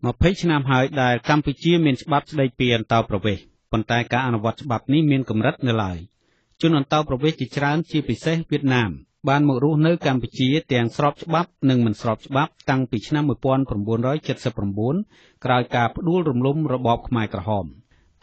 មកភ័យឆ្នាំហើយដែលកម្ពុជាមានច្បាប់ស្តីពីអន្តោប្រវេសន៍ប៉ុន្តែការអនុវត្តច្បាប់នេះមានកម្រិតនៅឡើយជនអន្តោប្រវេសន៍ជាច្រើនជាពិសេសវៀតណាមបានមករស់នៅកម្ពុជាទាំងស្របច្បាប់និងមិនស្របច្បាប់តាំងពីឆ្នាំ1979ក្រោយការផ្ដួលរំលំរបបខ្មែរក្រហម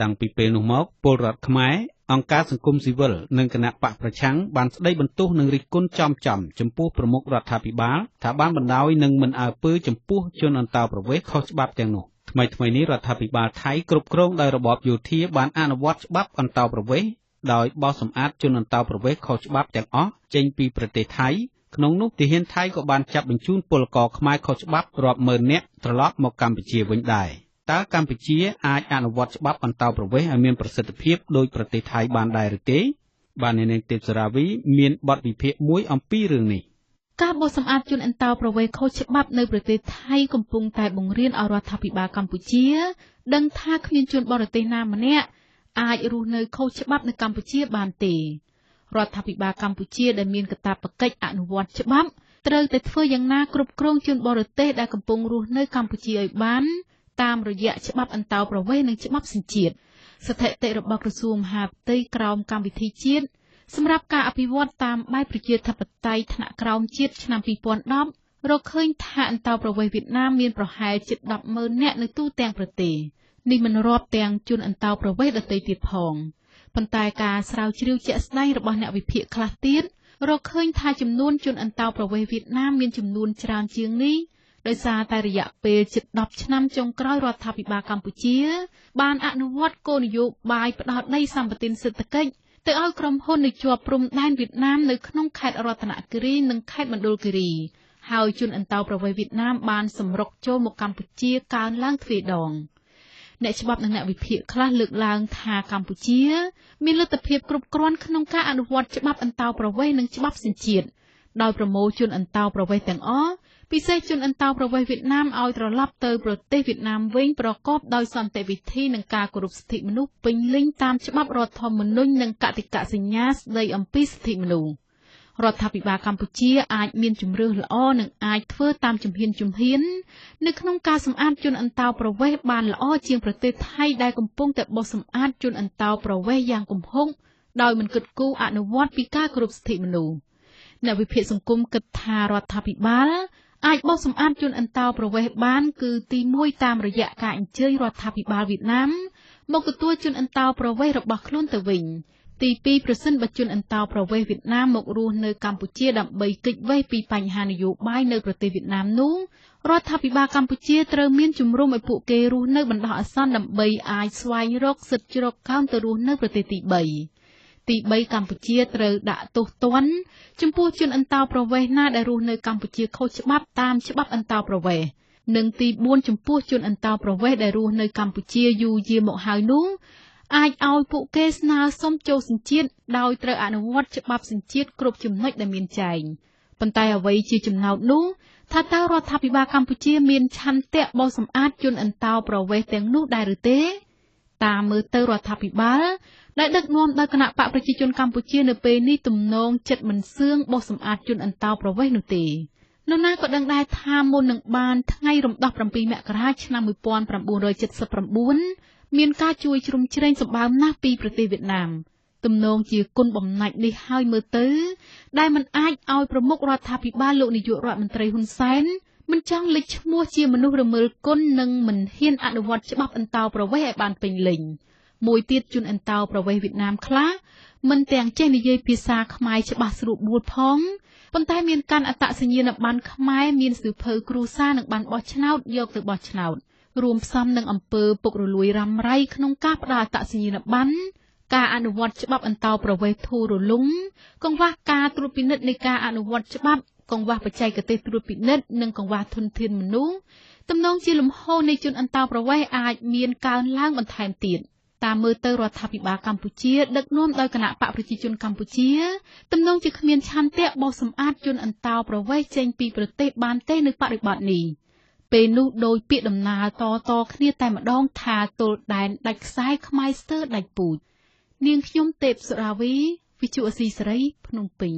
តាំងពីពេលនោះមកពលរដ្ឋខ្មែរអង្គការសង្គមស៊ីវិលនិងគណៈបកប្រឆាំងបានស្ដីបន្ទោសនិងរិះគន់ចំចំពោះប្រមុខរដ្ឋាភិបាលថាបានបណ្ដោយនិងមិនអើពើចំពោះជនអន្តោប្រវេសន៍ខុសច្បាប់ទាំងនោះថ្មីនេះរដ្ឋាភិបាលថៃគ្រប់គ្រងដោយរបបយោធាបានអនុវត្តច្បាប់អន្តោប្រវេសន៍ដោយបោសសម្អាតជនអន្តោប្រវេសន៍ខុសច្បាប់ទាំងអស់ចេញពីប្រទេសថៃក្នុងនោះទាហានថៃក៏បានចាប់បញ្ជូនពលករខ្មែរខុសច្បាប់រាប់ម៉ឺននាក់ត្រឡប់មកកម្ពុជាវិញដែរតើកម្ពុជាអាចអនុវត្តច្បាប់អន្តោប្រវេសន៍ឲ្យមានប្រសិទ្ធភាពដោយប្រទេសថៃបានដែរឬទេបាទអ្នកនាងទេពសារាវីមានបទវិភាគមួយអំពីរឿងនេះការបោសសម្អាតជនអន្តោប្រវេសន៍ខុសច្បាប់នៅប្រទេសថៃកំពុងតែបង្រៀនឲ្យរដ្ឋាភិបាលកម្ពុជាដឹងថាគ្មានជនបរទេសណាម្នាក់អាចរស់នៅខុសច្បាប់នៅកម្ពុជាបានទេរដ្ឋាភិបាលកម្ពុជាដែលមានកាតព្វកិច្ចអនុវត្តច្បាប់ត្រូវតែធ្វើយ៉ាងណាគ្រប់គ្រងជនបរទេសដែលកំពុងរស់នៅកម្ពុជាឲ្យបានតាមរយៈច្បាប់អន្តោប្រវេសន៍និងច្បាប់សញ្ជាតិស្ថិតិរបស់ក្រសួងមហាផ្ទៃក្រោមកម្មវិធីជាតិសម្រាប់ការអភិវឌ្ឍតាមបែបប្រជាធិបតេយ្យថ្នាក់ក្រោមជាតិឆ្នាំ2010រកឃើញថាអន្តោប្រវេសន៍វៀតណាមមានប្រហែលជិត 10,000 នាក់នៅទូទាំងប្រទេសនេះមិនរាប់ទាំងជនអន្តោប្រវេសន៍ដទៃទៀតផងប៉ុន្តែការស្រាវជ្រាវជាក់ស្ដែងរបស់អ្នកវិភាគខ្លះទៀតរកឃើញថាចំនួនជនអន្តោប្រវេសន៍វៀតណាមមានចំនួនច្រើនជាងនេះដោយសារតែរយៈពេលជិត10ឆ្នាំចុងក្រោយរដ្ឋាភិបាលកម្ពុជាបានអនុវត្តគោលនយោបាយផ្ដោតដីសម្បត្តិសេដ្ឋកិច្ចទៅឲ្យក្រុមហ៊ុននៅជាប់ព្រំដែនវៀតណាមនៅក្នុងខេត្តរតនគិរីនិងខេត្តមណ្ឌលគិរីហើយជនអន្តោប្រវេសន៍វៀតណាមបានសម្រុកចូលមកកម្ពុជាកើនឡើងទ្វេដងអ្នកច្បាប់និងអ្នកវិភាគខ្លះលើកឡើងថាកម្ពុជាមានលទ្ធភាពគ្រប់គ្រាន់ក្នុងការអនុវត្តច្បាប់អន្តោប្រវេសន៍និងច្បាប់សញ្ជាតិដោយប្រមូលជនអន្តោប្រវេសន៍ទាំងអស់ពិសេសជនអន្តោប្រវេសន៍វៀតណាមឲ្យត្រឡប់ទៅប្រទេសវៀតណាមវិញប្រកបដោយសន្តិវិធីនិងការគោរពសិទ្ធិមនុស្សពេញលេញតាមច្បាប់រដ្ឋធម្មនុញ្ញនិងកតិកសញ្ញាស្តីអំពីសិទ្ធិមនុស្សរដ្ឋាភិបាលកម្ពុជាអាចមានជំរឿសល្អនិងអាចធ្វើតាមជំហាននៅក្នុងការសម្អាតជនអន្តោប្រវេសន៍បានល្អជាងប្រទេសថៃដែលកំពុងតែបោសសម្អាតជនអន្តោប្រវេសន៍យ៉ាងគំហុកដោយមិនគិតគូរអនុវត្តពីការគោរពសិទ្ធិមនុស្សអ្នកវិភាគសង្គមគិតថារដ្ឋាភិបាលអាចបោសសម្អាតជនអន្តោប្រវេសន៍បានគឺទី1តាមរយៈការអញ្ជើញរដ្ឋាភិបាលវៀតណាមមកទទួលជនអន្តោប្រវេសន៍របស់ខ្លួនទៅវិញទី2ប្រសិនបើជនអន្តោប្រវេសន៍វៀតណាមមករស់នៅកម្ពុជាដើម្បីគេចវេសពីបញ្ហានយោបាយនៅប្រទេសវៀតណាមនោះរដ្ឋាភិបាលកម្ពុជាត្រូវមានជំរុំឲ្យពួកគេរស់នៅបណ្ដោះអាសន្នដើម្បីអាចស្វែងរកសិទ្ធិជ្រកកោនទៅរស់នៅប្រទេសទី3កម្ពុជាត្រូវដាក់ទោសទណ្ឌចំពោះជនអន្តោប្រវេសន៍ណាដែលរស់នៅកម្ពុជាខុសច្បាប់តាមច្បាប់អន្តោប្រវេសន៍និងទី4ចំពោះជនអន្តោប្រវេសន៍ដែលរស់នៅកម្ពុជាយូរយារមកហើយនោះអាចឲ្យពួកគេស្នើសុំចូលសញ្ជាតិដោយត្រូវអនុវត្តច្បាប់សញ្ជាតិគ្រប់ចំណុចដែលមានចែងប៉ុន្តែអ្វីជាចំណោទនោះថាតើរដ្ឋាភិបាលកម្ពុជាមានឆន្ទៈបោសសម្អាតជនអន្តោប្រវេសន៍ទាំងនោះដែរឬទេតាមមើលទៅរដ្ឋាភិបាលដែលដឹកនាំដោយគណៈបកប្រជាជនកម្ពុជានៅពេលនេះទំនងចិត្តមិនសឿងបោសសម្អាតជនអន្តោប្រវេសន៍នោះទេនរណាក៏ដឹងដែរថាមុននឹងបានថ្ងៃរំដោះ7មករាឆ្នាំ1979មានការជួយជ្រោមជ្រែងសម្បើមណាស់ពីប្រទេសវៀតណាមទំនងជាគុណបំណាច់នេះហើយមើលទៅដែលมันអាចឲ្យប្រមុខរដ្ឋាភិបាលលោកនាយករដ្ឋមន្ត្រីហ៊ុនសែនមិនចង់លេចឈ្មោះជាមនុស្សរមើលគុណនិងមិនហ៊ានអនុវត្តច្បាប់អន្តោប្រវេសន៍ឲ្យបានពេញលេញមួយទៀតជនអន្តោប្រវេសន៍វៀតណាមខ្លះមិនទាំងចេះនិយាយភាសាខ្មែរច្បាស់ស្រួលបួលផងប៉ុន្តែមានកាន់អត្តសញ្ញាណប័ណ្ណខ្មែរមានសៀវភៅគ្រួសារនិងបានបោះឆ្នោតយកទៅបោះឆ្នោតរួមផ្សំនឹងអំពើពុករលួយរ៉ាំរ៉ៃក្នុងការផ្ដល់អត្តសញ្ញាណប័ណ្ណការអនុវត្តច្បាប់អន្តោប្រវេសន៍ធូររលុងកង្វះការត្រួតពិនិត្យនៃការអនុវត្តច្បាប់កង្វះបច្ចេកទេសត្រួតពិនិត្យនិងកង្វះធនធានមនុស្សទំនងជាលំហូរនៃជនអន្តោប្រវេសន៍អាចមានកើនឡើងបន្ថែមទៀតតាមមើលទៅរដ្ឋាភិបាលកម្ពុជាដឹកនាំដោយគណៈបកប្រជាជនកម្ពុជាទំនងជាគ្មានឆន្ទៈបោសសម្អាតជនអន្តោប្រវេសន៍ចេញពីប្រទេសបានទេនៅបរិបទនេះពេលនោះដោយពាក្យដំណើរតគ្នាតែម្ដងថាទល់ដែនដាច់ខ្សែខ្មែរស្ទើរដាច់ពូជនាងខ្ញុំទេពសុរាវីវិទ្យុអស៊ីសេរីភ្នំពេញ